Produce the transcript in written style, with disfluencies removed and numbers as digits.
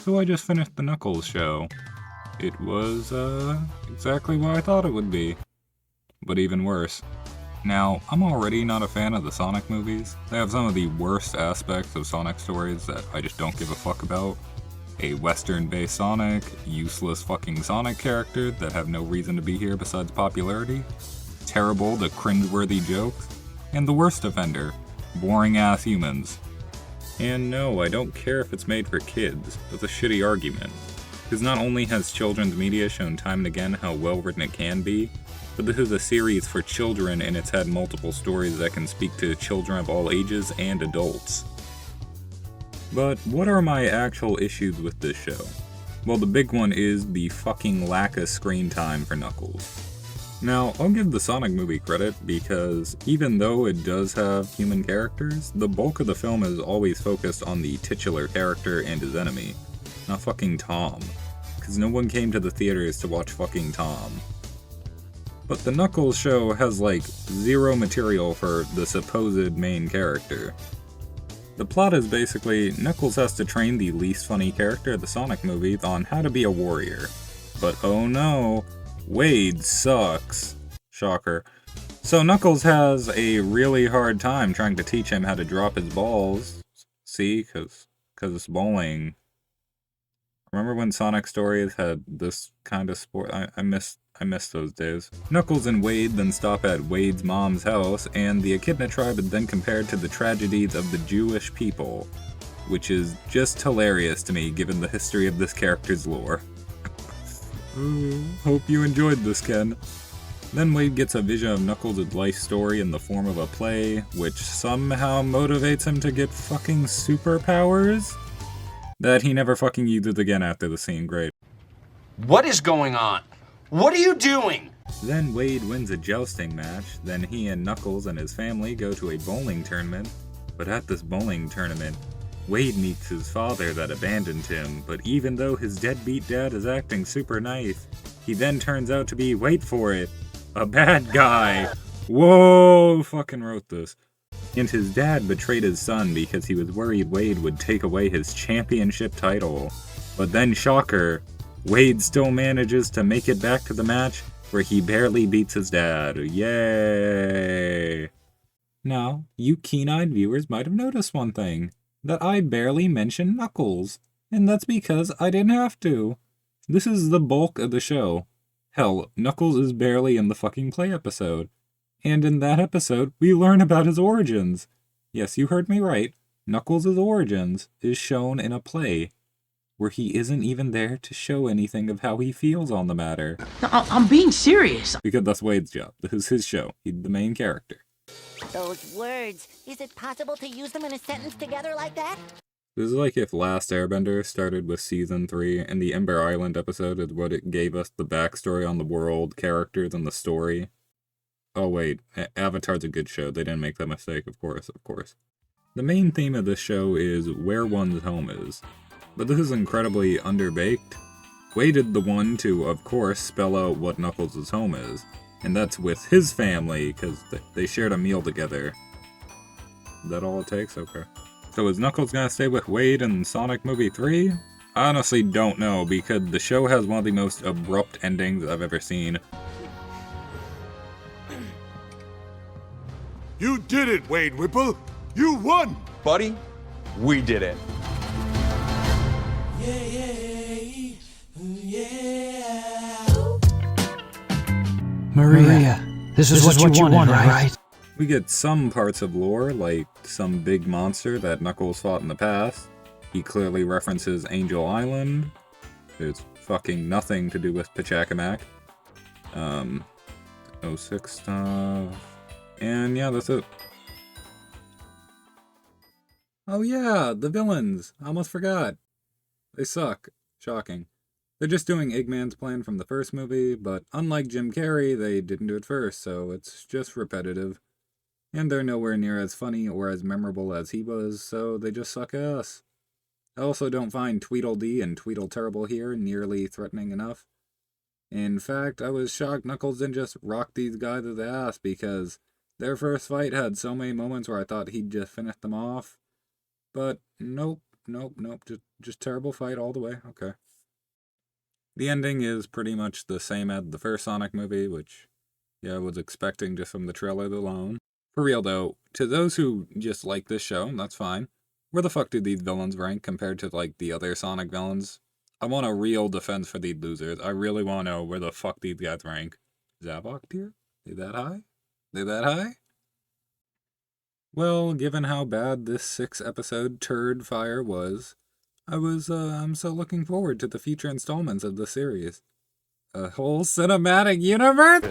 So I just finished the Knuckles show. It was, exactly what I thought it would be. But even worse. Now, I'm already not a fan of the Sonic movies. They have some of the worst aspects of Sonic stories that I just don't give a fuck about. A Western-based Sonic, useless fucking Sonic character that have no reason to be here besides popularity, terrible to cringeworthy jokes, and the worst offender, boring-ass humans. And no, I don't care if it's made for kids. That's a shitty argument. Because not only has children's media shown time and again how well written it can be, but this is a series for children and it's had multiple stories that can speak to children of all ages and adults. But what are my actual issues with this show? Well, the big one is the fucking lack of screen time for Knuckles. Now, I'll give the Sonic movie credit because even though it does have human characters, the bulk of the film is always focused on the titular character and his enemy, not fucking Tom. Because no one came to the theaters to watch fucking Tom. But the Knuckles show has like zero material for the supposed main character. The plot is basically Knuckles has to train the least funny character of the Sonic movies on how to be a warrior. But oh no, Wade sucks. Shocker. So Knuckles has a really hard time trying to teach him how to drop his balls. See, cause it's bowling. Remember when Sonic Stories had this kind of sport? I miss those days. Knuckles and Wade then stop at Wade's mom's house, and the Echidna tribe is then compared to the tragedies of the Jewish people, which is just hilarious to me given the history of this character's lore. Hope you enjoyed this, Ken. Then Wade gets a vision of Knuckles' life story in the form of a play, which somehow motivates him to get fucking superpowers? That he never fucking uses again after the scene, great. What is going on? What are you doing? Then Wade wins a jousting match, then he and Knuckles and his family go to a bowling tournament, but at this bowling tournament, Wade meets his father that abandoned him, but even though his deadbeat dad is acting super nice, he then turns out to be, wait for it, a bad guy. Whoa, fucking wrote this. And his dad betrayed his son because he was worried Wade would take away his championship title. But then, shocker, Wade still manages to make it back to the match where he barely beats his dad. Yay! Now, you keen-eyed viewers might have noticed one thing. That I barely mentioned Knuckles. And that's because I didn't have to. This is the bulk of the show. Hell, Knuckles is barely in the fucking play episode. And in that episode, we learn about his origins. Yes, you heard me right. Knuckles' origins is shown in a play, where he isn't even there to show anything of how he feels on the matter. No, I'm being serious. Because that's Wade's job. This is his show. He's the main character. Those words, is it possible to use them in a sentence together like that? This is like if Last Airbender started with Season 3, and the Ember Island episode is what it gave us the backstory on the world, characters, and the story. Oh wait, Avatar's a good show. They didn't make that mistake, of course. The main theme of this show is where one's home is. But this is incredibly underbaked. Wade is the one to, of course, spell out what Knuckles' home is. And that's with his family, because they shared a meal together. Is that all it takes? Okay. So is Knuckles gonna stay with Wade in Sonic Movie 3? I honestly don't know, because the show has one of the most abrupt endings I've ever seen. You did it, Wade Whipple! You won! Buddy, we did it. Maria, this is what you wanted, right? We get some parts of lore, like some big monster that Knuckles fought in the past. He clearly references Angel Island. There's fucking nothing to do with Pachacamac. 06 stuff. And yeah, that's it. Oh yeah, the villains! I almost forgot. They suck. Shocking. They're just doing Eggman's plan from the first movie, but unlike Jim Carrey, they didn't do it first, so it's just repetitive. And they're nowhere near as funny or as memorable as he was, so they just suck ass. I also don't find Tweedledee and Tweedle-Terrible here nearly threatening enough. In fact, I was shocked Knuckles didn't just rock these guys' ass, because their first fight had so many moments where I thought he'd just finish them off. But nope, Just terrible fight all the way. Okay. The ending is pretty much the same as the first Sonic movie, which, yeah, I was expecting just from the trailer alone. For real though, to those who just like this show, that's fine. Where the fuck do these villains rank compared to, like, the other Sonic villains? I want a real defense for these losers. I really want to know where the fuck these guys rank. Zavok tier? They that high? They that high? Well, given how bad this 6-episode turd fire was, I'm so looking forward to the future installments of the series. A whole cinematic universe?